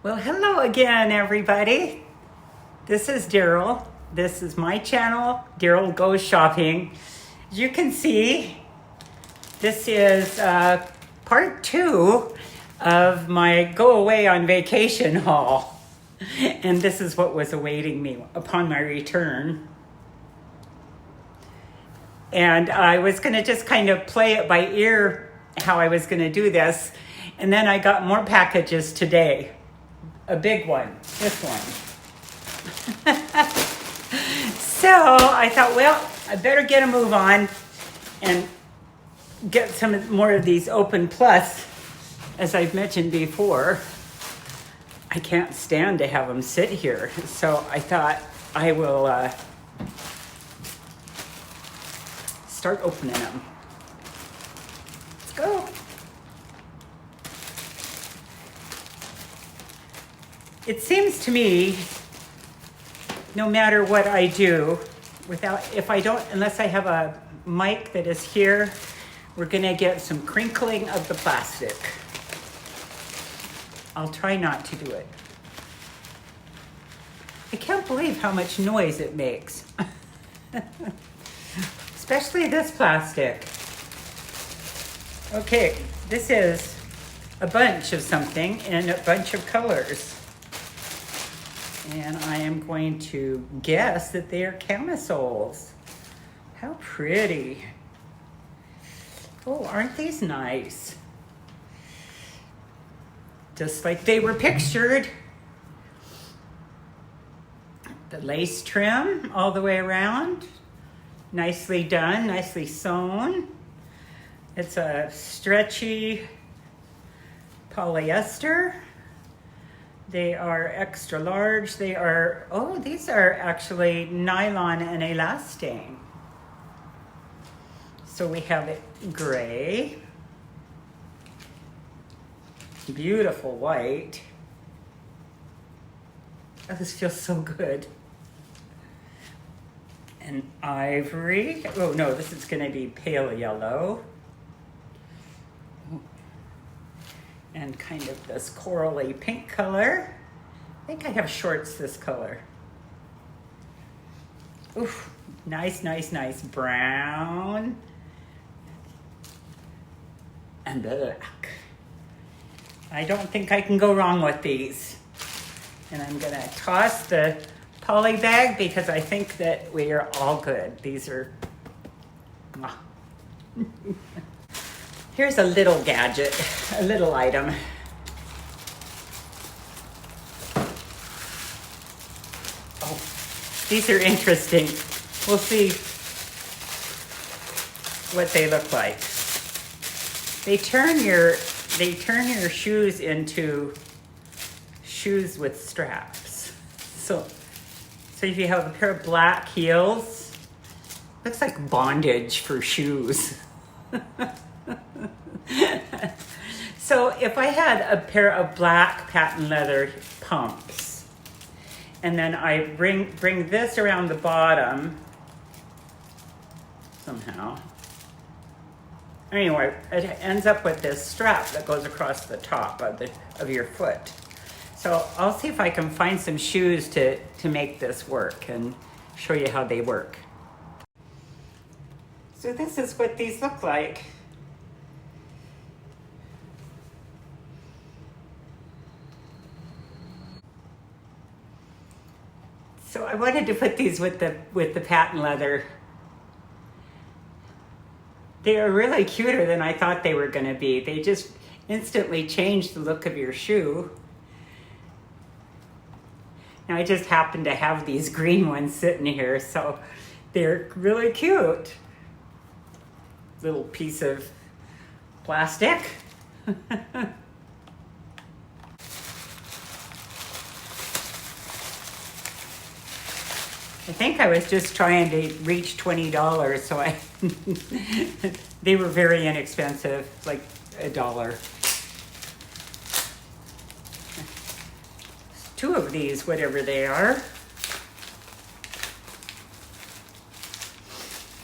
Well, hello again, everybody. This is Daryl. This is my channel, Daryl Goes Shopping. As you can see, this is part 2 of my go away on vacation haul. And this is what was awaiting me upon my return. And I was going to just kind of play it by ear how I was going to do this. And then I got more packages today. A big one, this one. So I thought, well, I better get a move on and get some more of these open. Plus, as I've mentioned before, I can't stand to have them sit here. So I thought I will start opening them. Let's go. It seems to me, no matter what I do, unless I have a mic that is here, we're gonna get some crinkling of the plastic. I'll try not to do it. I can't believe how much noise it makes. Especially this plastic. Okay, this is a bunch of something in a bunch of colors. And I am going to guess that they are camisoles. How pretty. Oh, aren't these nice? Just like they were pictured. The lace trim all the way around. Nicely done, nicely sewn. It's a stretchy polyester. They are extra large. These are actually nylon and elastane. So we have it gray, beautiful white. Oh, this feels so good. And ivory. Oh no, this is gonna be pale yellow. And kind of this corally pink color. I think I have shorts this color. Oof, nice, nice, nice brown. And black. I don't think I can go wrong with these. And I'm gonna toss the poly bag because I think that we are all good. These are, Here's a little gadget, a little item. Oh, these are interesting. We'll see what they look like. They turn your shoes into shoes with straps. So if you have a pair of black heels, looks like bondage for shoes. So if I had a pair of black patent leather pumps, and then I bring this around the bottom somehow. Anyway, it ends up with this strap that goes across the top of your foot. So I'll see if I can find some shoes to make this work and show you how they work. So this is what these look like. So I wanted to put these with the patent leather. They are really cuter than I thought they were going to be. They just instantly change the look of your shoe. Now I just happen to have these green ones sitting here, so they're really cute. Little piece of plastic. I think I was just trying to reach $20, so they were very inexpensive, like $1. 2 of these, whatever they are.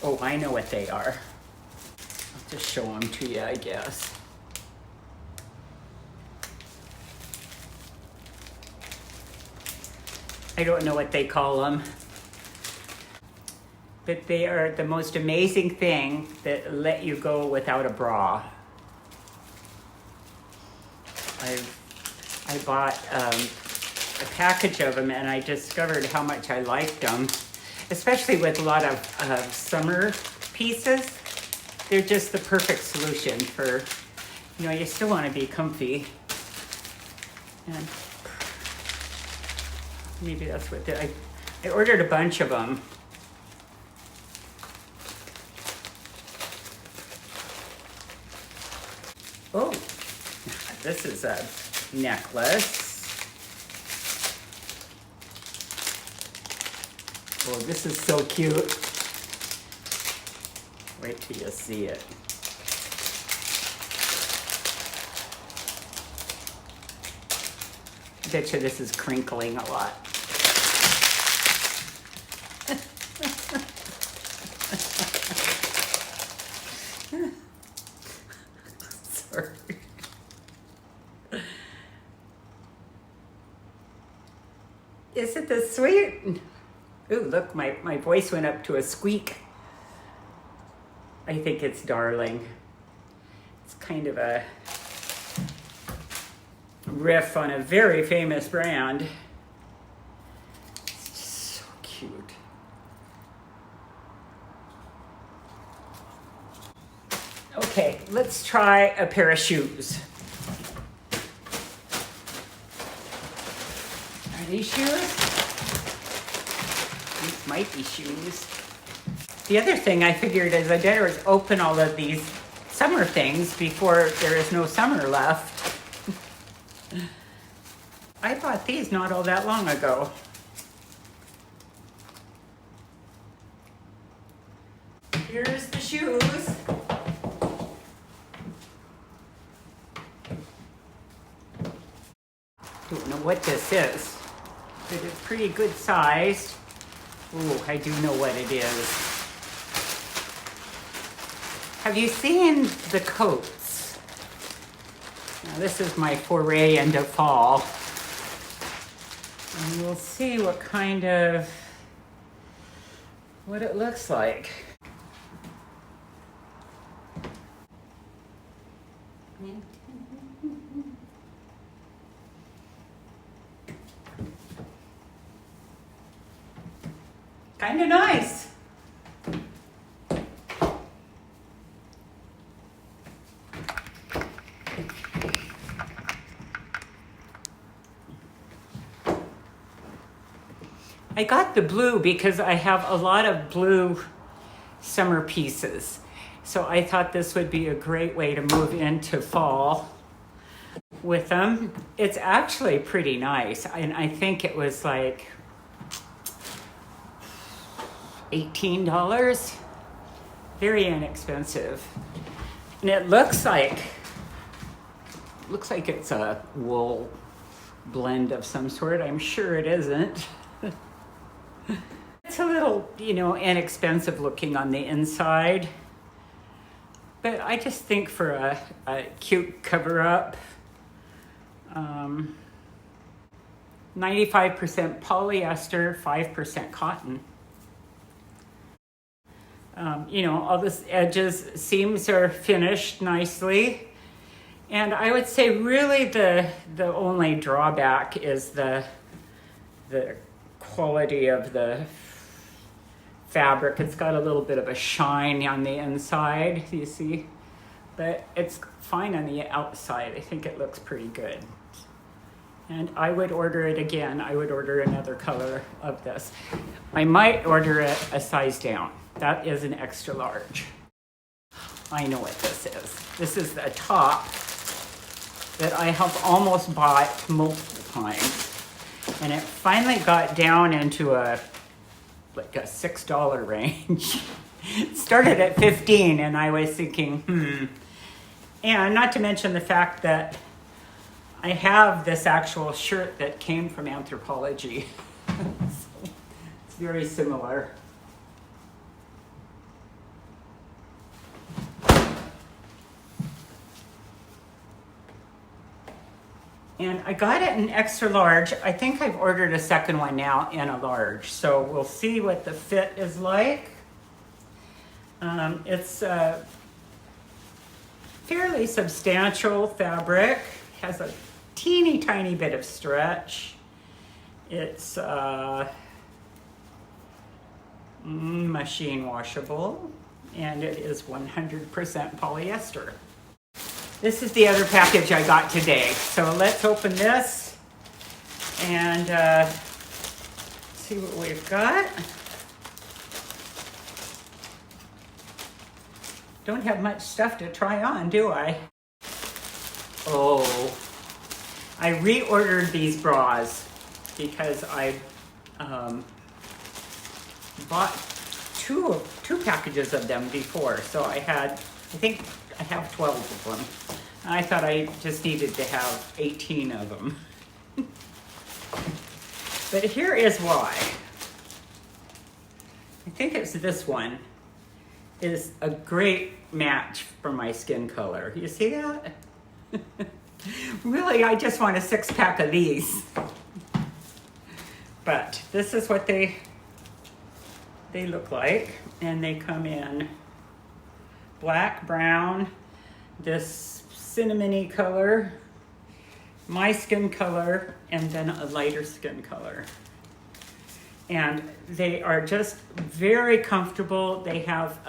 Oh, I know what they are. I'll just show them to you, I guess. I don't know what they call them. But they are the most amazing thing that let you go without a bra. I bought a package of them and I discovered how much I liked them, especially with a lot of summer pieces. They're just the perfect solution for, you know, you still want to be comfy. And maybe that's what I ordered a bunch of them. Oh, this is a necklace. Oh, this is so cute. Wait till you see it. I bet you this is crinkling a lot. Sorry. Isn't this sweet? Ooh, look, my voice went up to a squeak. I think it's darling. It's kind of a riff on a very famous brand. It's just so cute. Okay, let's try a pair of shoes. Are these shoes? These might be shoes. The other thing I figured is I better open all of these summer things before there is no summer left. I bought these not all that long ago. Here's the shoes. Don't know what this is, but it's pretty good sized. Ooh, I do know what it is. Have you seen the coats? Now this is my foray into fall. And we'll see what it looks like. Kind of nice. I got the blue because I have a lot of blue summer pieces. So I thought this would be a great way to move into fall with them. It's actually pretty nice. And I think it was like $18. Very inexpensive. And it looks like it's a wool blend of some sort. I'm sure it isn't. It's a little, inexpensive looking on the inside. But I just think for a cute cover-up, 95% polyester, 5% cotton. All the edges, seams are finished nicely. And I would say really the only drawback is the quality of the fabric. It's got a little bit of a shine on the inside, you see, but it's fine on the outside. I think it looks pretty good. And I would order it again. I would order another color of this. I might order it a size down. That is an extra large. I know what this is. This is a top that I have almost bought multiple times. And it finally got down into a $6 range. It started at $15 and I was thinking, And not to mention the fact that I have this actual shirt that came from Anthropology. So it's very similar. And I got it in extra large. I think I've ordered a second one now in a large. So we'll see what the fit is like. It's a fairly substantial fabric. Has a teeny tiny bit of stretch. It's machine washable, and it is 100% polyester. This is the other package I got today. So let's open this and see what we've got. Don't have much stuff to try on, do I? Oh, I reordered these bras because I bought two packages of them before. So I think I have 12 of them. I thought I just needed to have 18 of them. But here is why. I think it's this one is a great match for my skin color. You see that? Really, I just want a 6-pack of these. But this is what they look like, and they come in black, brown, this cinnamony color, my skin color, and then a lighter skin color. And they are just very comfortable. They have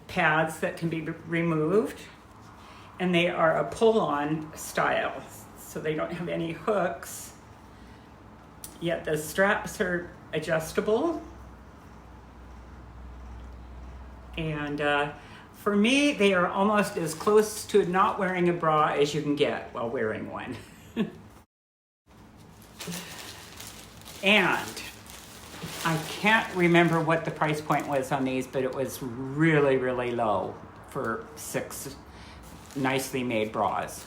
pads that can be removed, and they are a pull-on style, so they don't have any hooks, yet the straps are adjustable. And for me, they are almost as close to not wearing a bra as you can get while wearing one. And I can't remember what the price point was on these, but it was really, really low for 6 nicely made bras.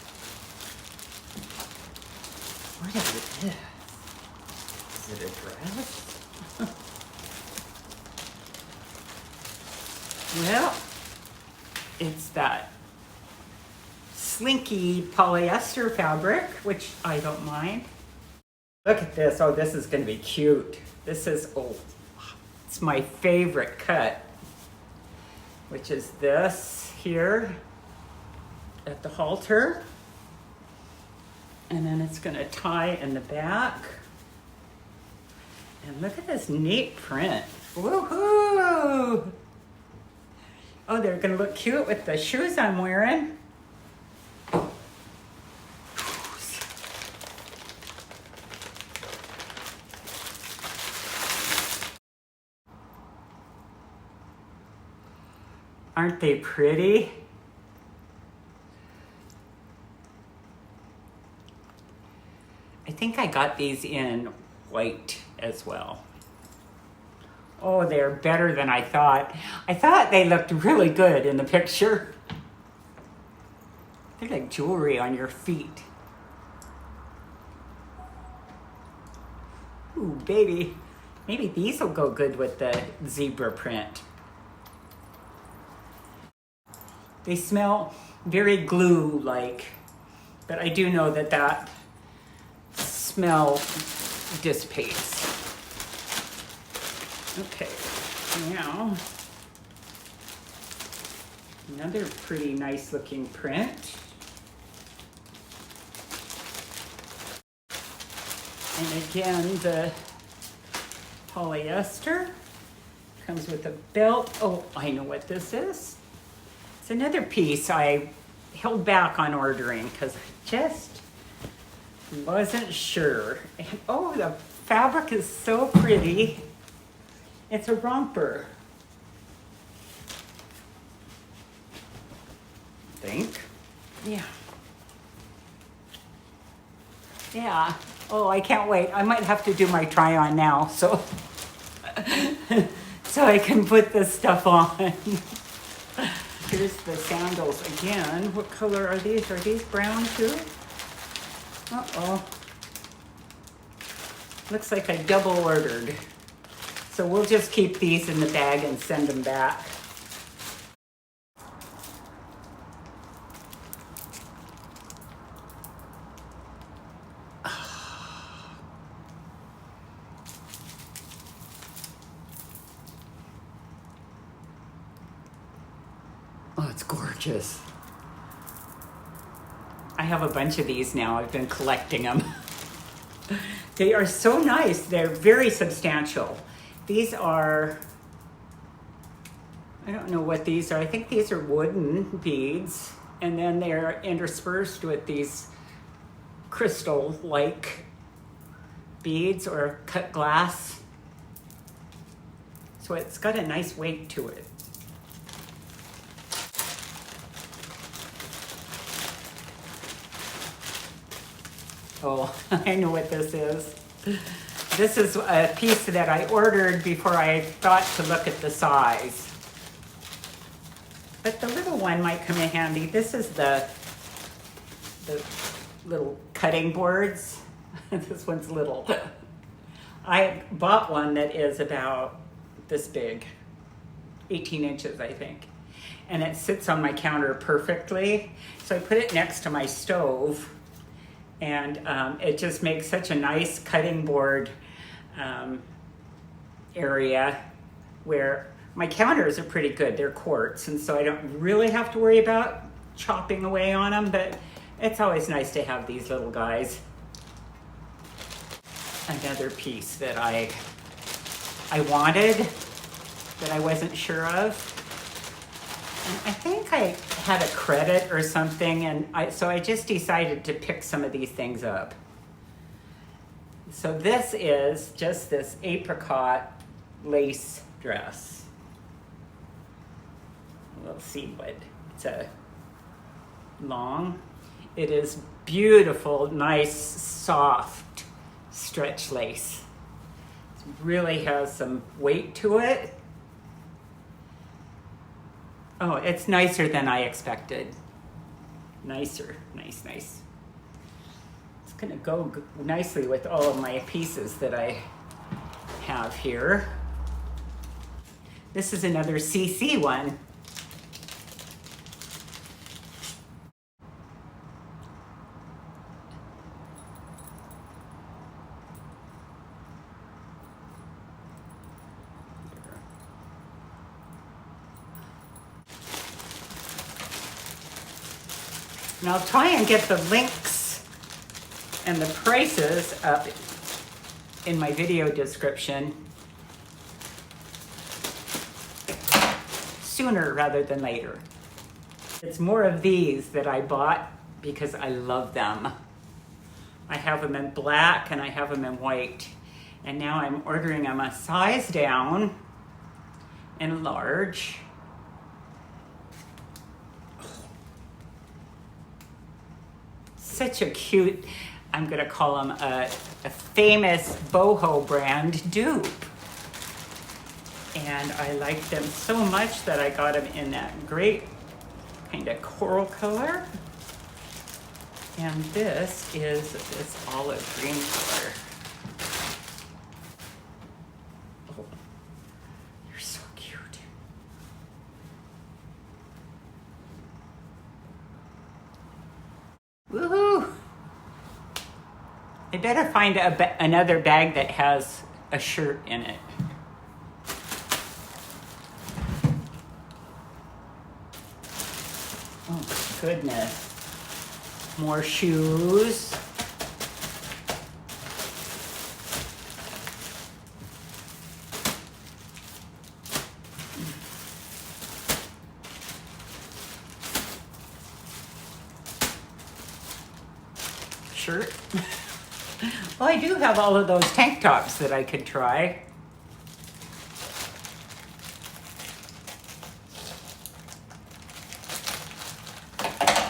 What is this? Is it a dress? Well, it's that slinky polyester fabric, which I don't mind. Look at this. Oh, this is going to be cute. This is, oh, it's my favorite cut, which is this here at the halter. And then it's going to tie in the back. And look at this neat print. Woohoo! Oh, they're going to look cute with the shoes I'm wearing. Aren't they pretty? I think I got these in white as well. Oh, they're better than I thought. I thought they looked really good in the picture. They're like jewelry on your feet. Ooh, baby. Maybe these will go good with the zebra print. They smell very glue-like, but I do know that that smell dissipates. Okay, now another pretty nice looking print. And again, the polyester comes with a belt. Oh, I know what this is. It's another piece I held back on ordering because I just wasn't sure. And oh, the fabric is so pretty. It's a romper. I think. Yeah. Yeah. Oh, I can't wait. I might have to do my try on now, so so I can put this stuff on. Here's the sandals again. What color are these? Are these brown too? Uh-oh. Looks like I double ordered. So we'll just keep these in the bag and send them back. it's gorgeous. I have a bunch of these now. I've been collecting them. They are so nice. They're very substantial. These are, I don't know what these are. I think these are wooden beads. And then they're interspersed with these crystal-like beads or cut glass. So it's got a nice weight to it. Oh, I know what this is. This is a piece that I ordered before I thought to look at the size. But the little one might come in handy. This is the little cutting boards. This one's little. I bought one that is about this big, 18 inches, I think. And it sits on my counter perfectly. So I put it next to my stove. And it just makes such a nice cutting board area where my counters are pretty good. They're quartz, and so I don't really have to worry about chopping away on them, but it's always nice to have these little guys. Another piece that I wanted that I wasn't sure of. And I think I had a credit or something, and so I just decided to pick some of these things up. So this is just this apricot lace dress. We'll see what it's a long. It is beautiful, nice, soft stretch lace. It really has some weight to it. Oh, it's nicer than I expected. Nicer, nice, nice. It's gonna go nicely with all of my pieces that I have here. This is another CC one. And I'll try and get the links and the prices up in my video description sooner rather than later. It's more of these that I bought because I love them. I have them in black and I have them in white. And now I'm ordering them a size down in large. Such a cute, I'm gonna call them a famous boho brand dupe. And I like them so much that I got them in that great kind of coral color. And this is this olive green color. Oh, you're so cute. Woohoo! I better find another bag that has a shirt in it. Oh my goodness. More shoes. Shirt. Well, I do have all of those tank tops that I could try.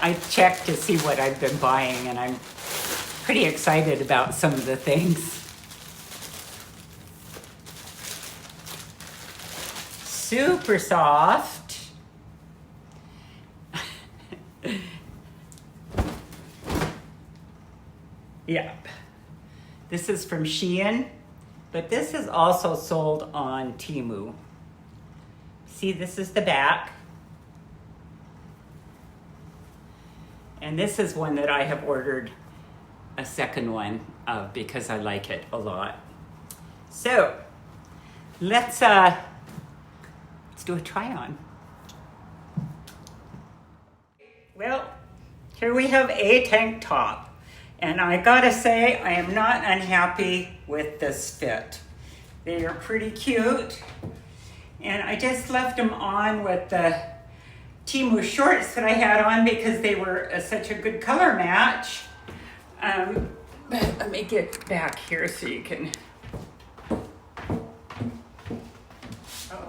I checked to see what I've been buying, and I'm pretty excited about some of the things. Super soft. Yeah. This is from Shein, but this is also sold on TEmu. See, this is the back. And this is one that I have ordered a second one of because I like it a lot. So let's do a try on. here we have a tank top. And I gotta say, I am not unhappy with this fit. They are pretty cute. And I just left them on with the TEmu shorts that I had on because they were such a good color match. But let me get back here so you can... I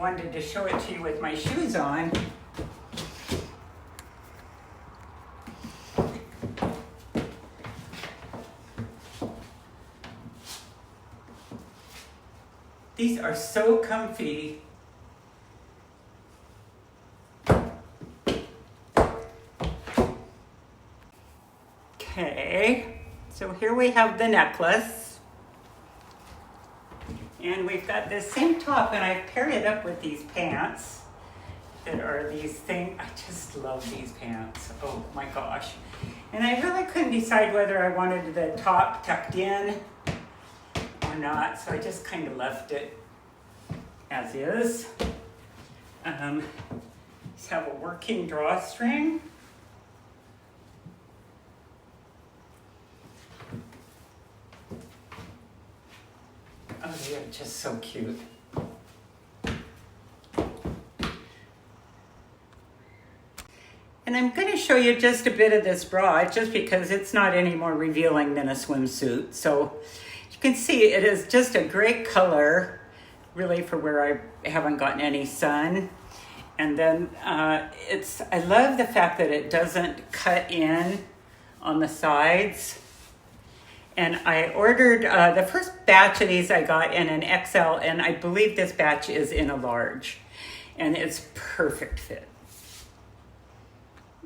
wanted to show it to you with my shoes on. These are so comfy. Okay, so here we have the necklace. And we've got this same top, and I've paired it up with these pants that are these things. I just love these pants. Oh my gosh. And I really couldn't decide whether I wanted the top tucked in or not, so I just kind of left it as is. These have a working drawstring. Oh, they are just so cute. And I'm going to show you just a bit of this bra, just because it's not any more revealing than a swimsuit. So you can see it is just a great color, really, for where I haven't gotten any sun. And then I love the fact that it doesn't cut in on the sides. And I ordered, the first batch of these I got in an XL, and I believe this batch is in a large. And it's perfect fit.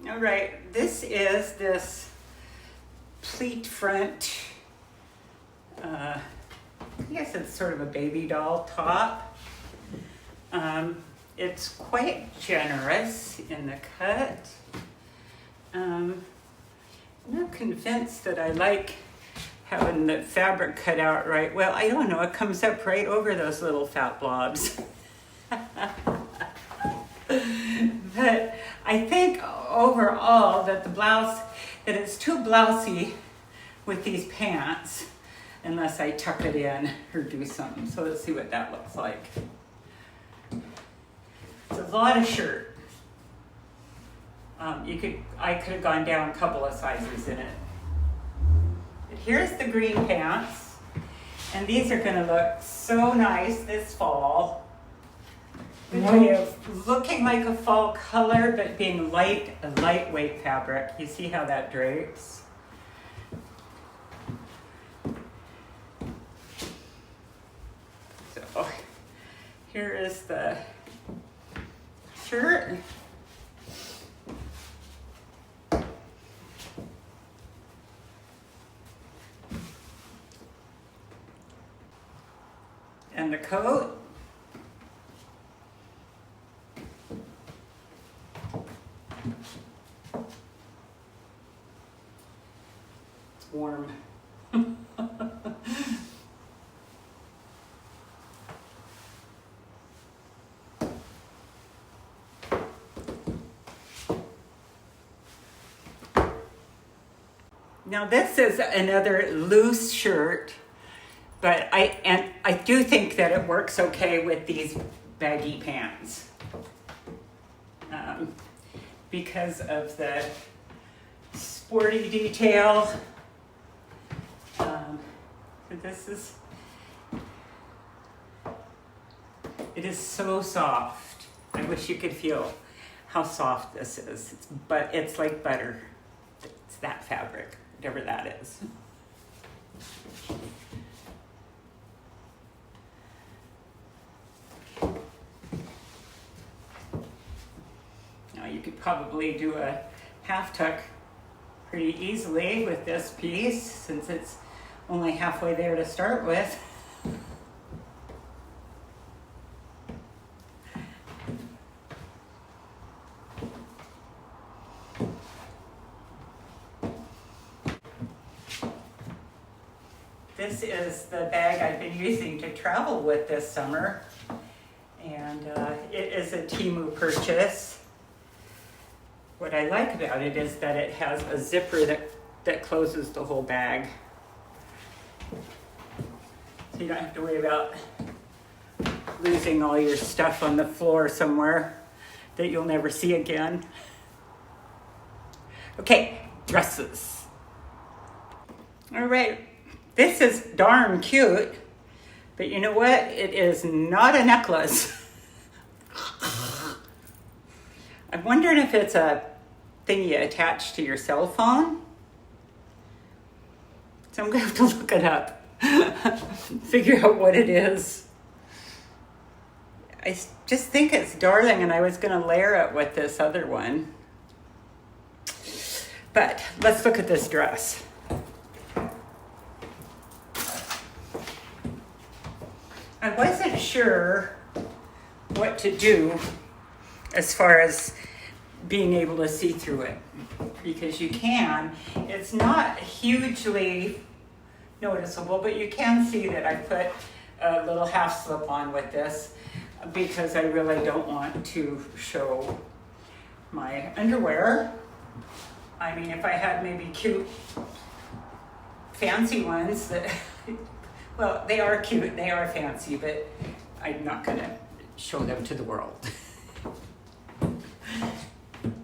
All right, this is this pleat front, I guess it's sort of a baby doll top. It's quite generous in the cut. I'm not convinced that I like having the fabric cut out right. Well, I don't know, it comes up right over those little fat blobs. But I think overall that the blouse, that it's too blousy with these pants unless I tuck it in or do something. So let's see what that looks like. It's a lot of shirt. I could have gone down a couple of sizes in it. But here's the green pants, and these are going to look so nice this fall. Good way of looking like a fall color, but being a lightweight fabric. You see how that drapes? So here is the shirt. And the coat. It's warm. Now this is another loose shirt, but I do think that it works okay with these baggy pants because of the sporty detail. It is so soft. I wish you could feel how soft this is. But it's like butter. It's that fabric, whatever that is. Now you could probably do a half tuck pretty easily with this piece, since it's only halfway there to start with. This is the bag I've been using to travel with this summer, and it is a TEmu purchase. What I like about it is that it has a zipper that closes the whole bag. So you don't have to worry about losing all your stuff on the floor somewhere that you'll never see again. Okay, dresses. All right, this is darn cute, but you know what? It is not a necklace. I'm wondering if it's a thing you attach to your cell phone. So I'm gonna have to look it up, figure out what it is. I just think it's darling, and I was gonna layer it with this other one. But let's look at this dress. I wasn't sure what to do as far as being able to see through it, because you can. It's not hugely noticeable, but you can see that I put a little half slip on with this because I really don't want to show my underwear. I mean, if I had maybe cute fancy ones that, well, they are cute, they are fancy, but I'm not gonna show them to the world.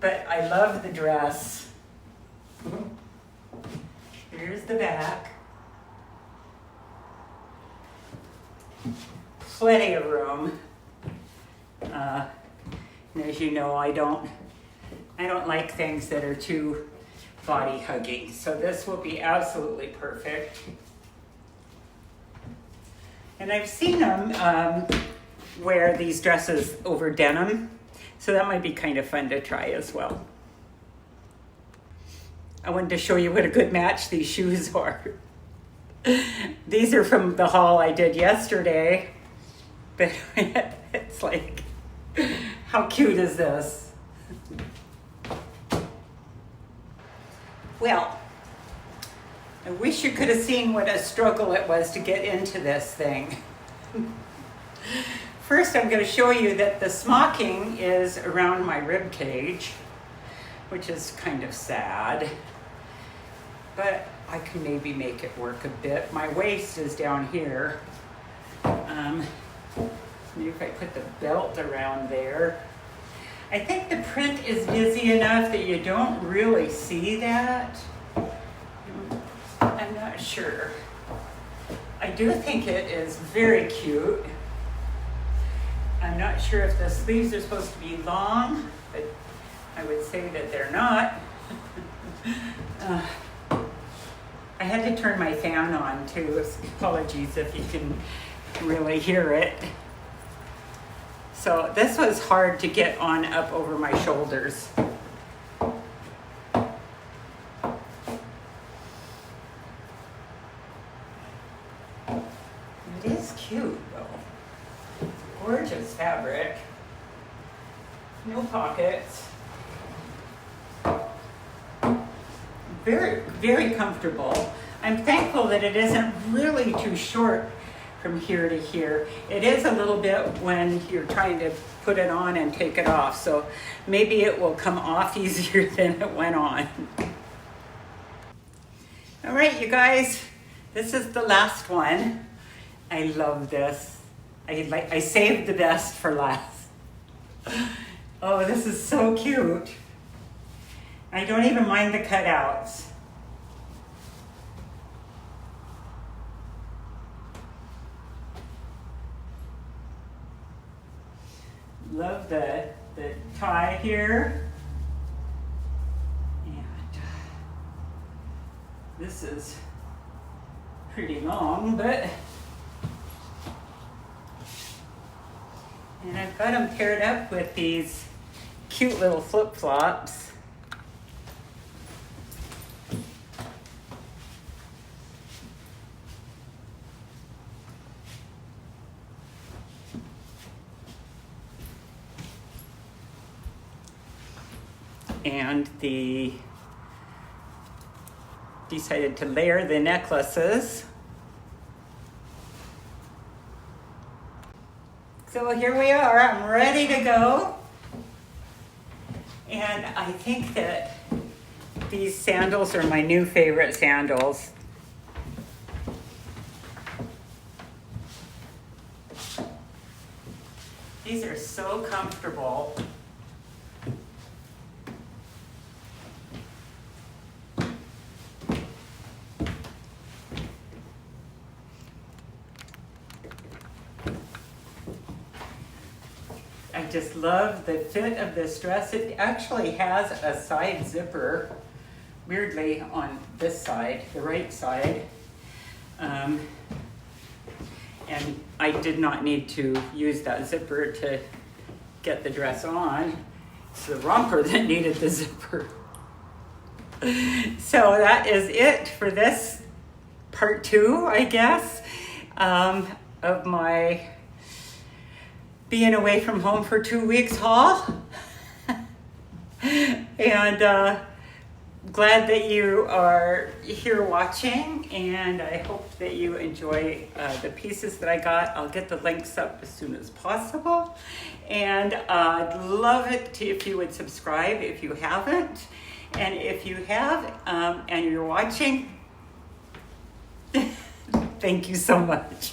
But I love the dress. Here's the back. Plenty of room. And as you know, I don't like things that are too body hugging. So this will be absolutely perfect. And I've seen them wear these dresses over denim. So that might be kind of fun to try as well. I wanted to show you what a good match these shoes are. These are from the haul I did yesterday. But it's like, how cute is this? Well, I wish you could have seen what a struggle it was to get into this thing. First, I'm going to show you that the smocking is around my rib cage, which is kind of sad, but I can maybe make it work a bit. My waist is down here. Maybe if I put the belt around there. I think the print is busy enough that you don't really see that. I'm not sure. I do think it is very cute. I'm not sure if the sleeves are supposed to be long, but I would say that they're not. I had to turn my fan on too. Apologies if you can really hear it. So this was hard to get on up over my shoulders. It is cute though. Gorgeous fabric. No pockets. Very, very comfortable. I'm thankful that it isn't really too short from here to here. It is a little bit when you're trying to put it on and take it off. So maybe it will come off easier than it went on. All right, you guys, this is the last one. I love this. I saved the best for last. Oh, this is so cute. I don't even mind the cutouts. Love the tie here. And this is pretty long, but and I've got them paired up with these cute little flip-flops. And decided to layer the necklaces. So here we are, I'm ready to go. And I think that these sandals are my new favorite sandals. These are so comfortable. I just love the fit of this dress. It actually has a side zipper, weirdly, on this side, the right side. And I did not need to use that zipper to get the dress on. It's the romper that needed the zipper. So that is it for this part 2, I guess, of my being away from home for 2 weeks haul. And glad that you are here watching, and I hope that you enjoy the pieces that I got. I'll get the links up as soon as possible, and I'd love it if you would subscribe if you haven't, and if you have and you're watching, thank you so much.